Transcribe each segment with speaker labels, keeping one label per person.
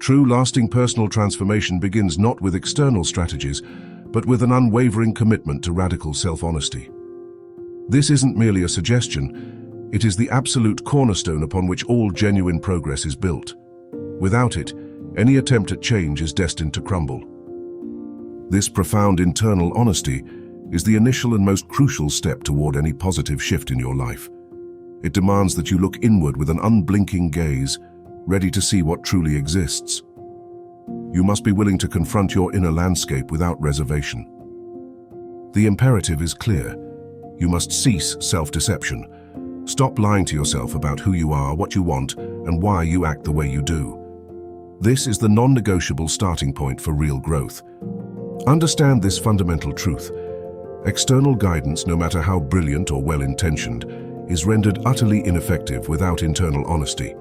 Speaker 1: True, lasting personal transformation begins not with external strategies, but with an unwavering commitment to radical self-honesty. This isn't merely a suggestion, it is the absolute cornerstone upon which all genuine progress is built. Without it, any attempt at change is destined to crumble. This profound internal honesty is the initial and most crucial step toward any positive shift in your life. It demands that you look inward with an unblinking gaze, ready to see what truly exists. You must be willing to confront your inner landscape without reservation. The imperative is clear. You must cease self-deception. Stop lying to yourself about who you are, what you want, and why you act the way you do. This is the non-negotiable starting point for real growth. Understand this fundamental truth. External guidance, no matter how brilliant or well-intentioned, is rendered utterly ineffective without internal honesty.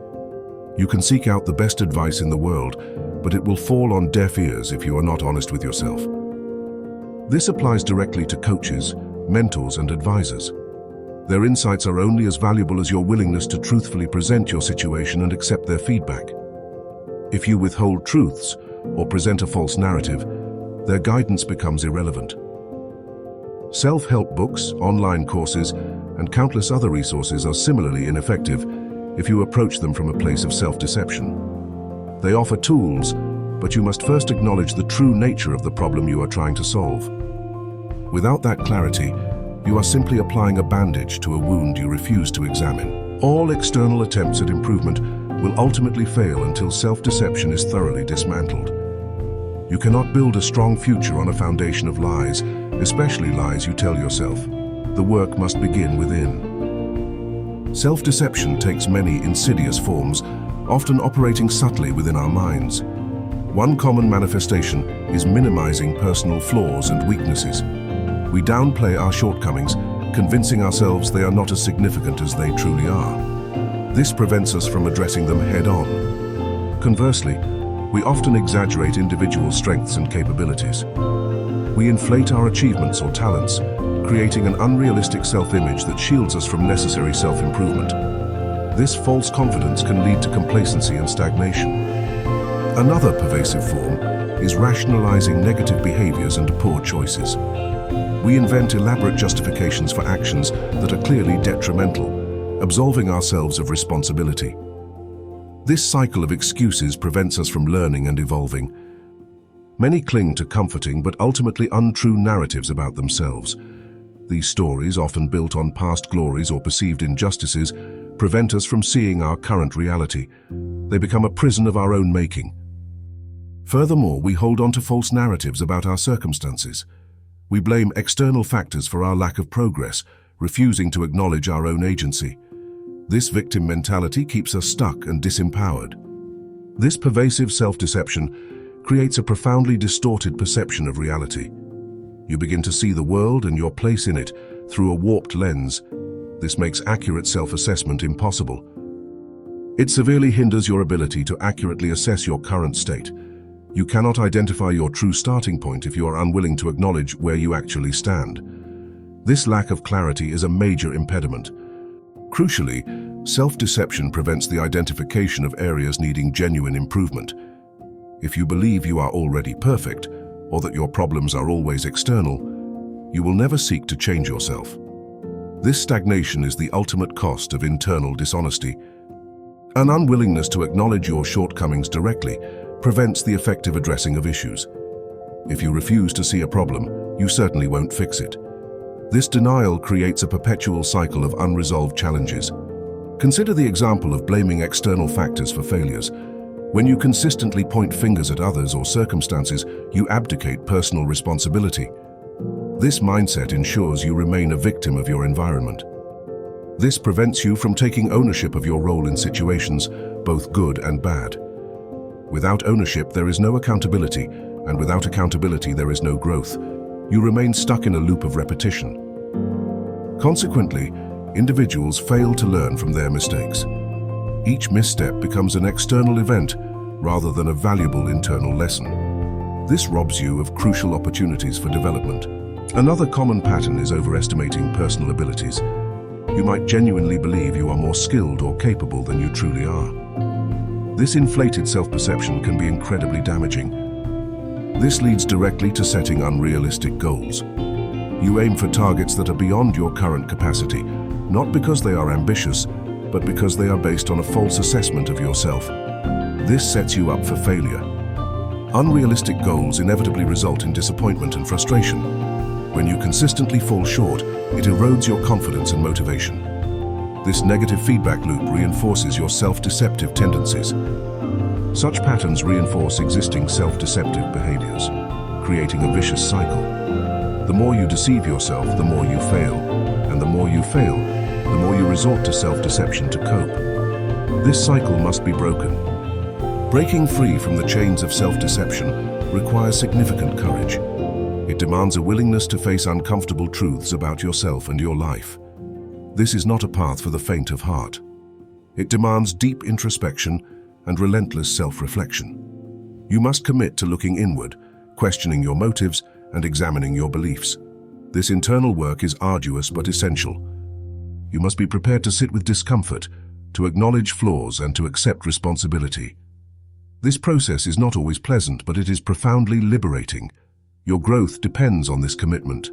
Speaker 1: You can seek out the best advice in the world, but it will fall on deaf ears if you are not honest with yourself. This applies directly to coaches, mentors, and advisors. Their insights are only as valuable as your willingness to truthfully present your situation and accept their feedback. If you withhold truths or present a false narrative, their guidance becomes irrelevant. Self-help books, online courses, and countless other resources are similarly ineffective if you approach them from a place of self-deception. They offer tools, but you must first acknowledge the true nature of the problem you are trying to solve. Without that clarity, you are simply applying a bandage to a wound you refuse to examine. All external attempts at improvement will ultimately fail until self-deception is thoroughly dismantled. You cannot build a strong future on a foundation of lies, especially lies you tell yourself. The work must begin within. Self-deception takes many insidious forms, often operating subtly within our minds. One common manifestation is minimizing personal flaws and weaknesses. We downplay our shortcomings, convincing ourselves they are not as significant as they truly are. This prevents us from addressing them head-on. Conversely, we often exaggerate individual strengths and capabilities. We inflate our achievements or talents, creating an unrealistic self-image that shields us from necessary self-improvement. This false confidence can lead to complacency and stagnation. Another pervasive form is rationalizing negative behaviors and poor choices. We invent elaborate justifications for actions that are clearly detrimental, absolving ourselves of responsibility. This cycle of excuses prevents us from learning and evolving. Many cling to comforting but ultimately untrue narratives about themselves. These stories, often built on past glories or perceived injustices, prevent us from seeing our current reality. They become a prison of our own making. Furthermore, we hold on to false narratives about our circumstances. We blame external factors for our lack of progress, refusing to acknowledge our own agency. This victim mentality keeps us stuck and disempowered. This pervasive self-deception creates a profoundly distorted perception of reality. You begin to see the world and your place in it through a warped lens. This makes accurate self-assessment impossible. It severely hinders your ability to accurately assess your current state. You cannot identify your true starting point if you are unwilling to acknowledge where you actually stand. This lack of clarity is a major impediment. Crucially, self-deception prevents the identification of areas needing genuine improvement. If you believe you are already perfect, or that your problems are always external, you will never seek to change yourself. This stagnation is the ultimate cost of internal dishonesty. An unwillingness to acknowledge your shortcomings directly prevents the effective addressing of issues. If you refuse to see a problem, you certainly won't fix it. This denial creates a perpetual cycle of unresolved challenges. Consider the example of blaming external factors for failures. When you consistently point fingers at others or circumstances, you abdicate personal responsibility. This mindset ensures you remain a victim of your environment. This prevents you from taking ownership of your role in situations, both good and bad. Without ownership, there is no accountability, and without accountability, there is no growth. You remain stuck in a loop of repetition. Consequently, individuals fail to learn from their mistakes. Each misstep becomes an external event rather than a valuable internal lesson. This robs you of crucial opportunities for development. Another common pattern is overestimating personal abilities. You might genuinely believe you are more skilled or capable than you truly are. This inflated self-perception can be incredibly damaging. This leads directly to setting unrealistic goals. You aim for targets that are beyond your current capacity, not because they are ambitious, but because they are based on a false assessment of yourself. This sets you up for failure. Unrealistic goals inevitably result in disappointment and frustration. When you consistently fall short, it erodes your confidence and motivation. This negative feedback loop reinforces your self-deceptive tendencies. Such patterns reinforce existing self-deceptive behaviors, creating a vicious cycle. The more you deceive yourself, the more you fail, and the more you fail, the more you resort to self-deception to cope. This cycle must be broken. Breaking free from the chains of self-deception requires significant courage. It demands a willingness to face uncomfortable truths about yourself and your life. This is not a path for the faint of heart. It demands deep introspection and relentless self-reflection. You must commit to looking inward, questioning your motives, and examining your beliefs. This internal work is arduous but essential. You must be prepared to sit with discomfort, to acknowledge flaws, and to accept responsibility. This process is not always pleasant, but it is profoundly liberating. Your growth depends on this commitment.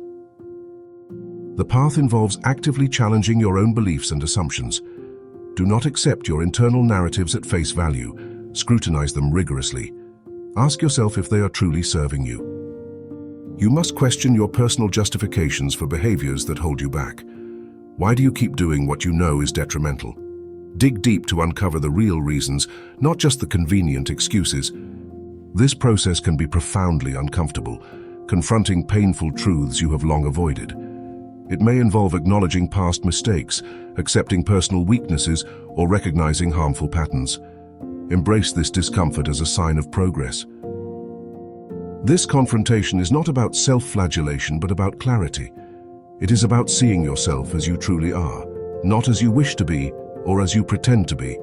Speaker 1: The path involves actively challenging your own beliefs and assumptions. Do not accept your internal narratives at face value. Scrutinize them rigorously. Ask yourself if they are truly serving you. You must question your personal justifications for behaviors that hold you back. Why do you keep doing what you know is detrimental? Dig deep to uncover the real reasons, not just the convenient excuses. This process can be profoundly uncomfortable, confronting painful truths you have long avoided. It may involve acknowledging past mistakes, accepting personal weaknesses, or recognizing harmful patterns. Embrace this discomfort as a sign of progress. This confrontation is not about self-flagellation, but about clarity. It is about seeing yourself as you truly are, not as you wish to be or as you pretend to be.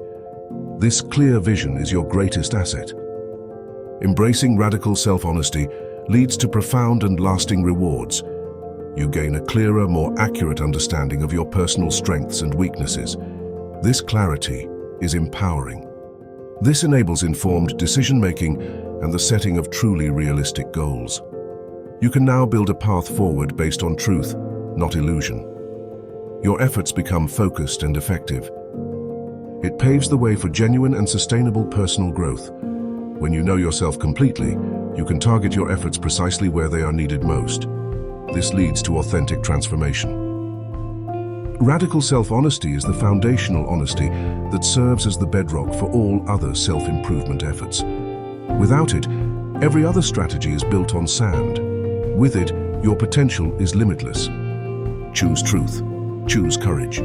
Speaker 1: This clear vision is your greatest asset. Embracing radical self-honesty leads to profound and lasting rewards. You gain a clearer, more accurate understanding of your personal strengths and weaknesses. This clarity is empowering. This enables informed decision-making and the setting of truly realistic goals. You can now build a path forward based on truth, not illusion. Your efforts become focused and effective. It paves the way for genuine and sustainable personal growth. When you know yourself completely, you can target your efforts precisely where they are needed most. This leads to authentic transformation. Radical self-honesty is the foundational honesty that serves as the bedrock for all other self-improvement efforts. Without it, every other strategy is built on sand. With it, your potential is limitless. Choose truth, choose courage,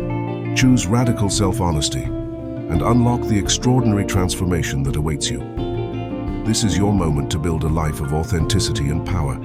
Speaker 1: choose radical self-honesty, and unlock the extraordinary transformation that awaits you. This is your moment to build a life of authenticity and power.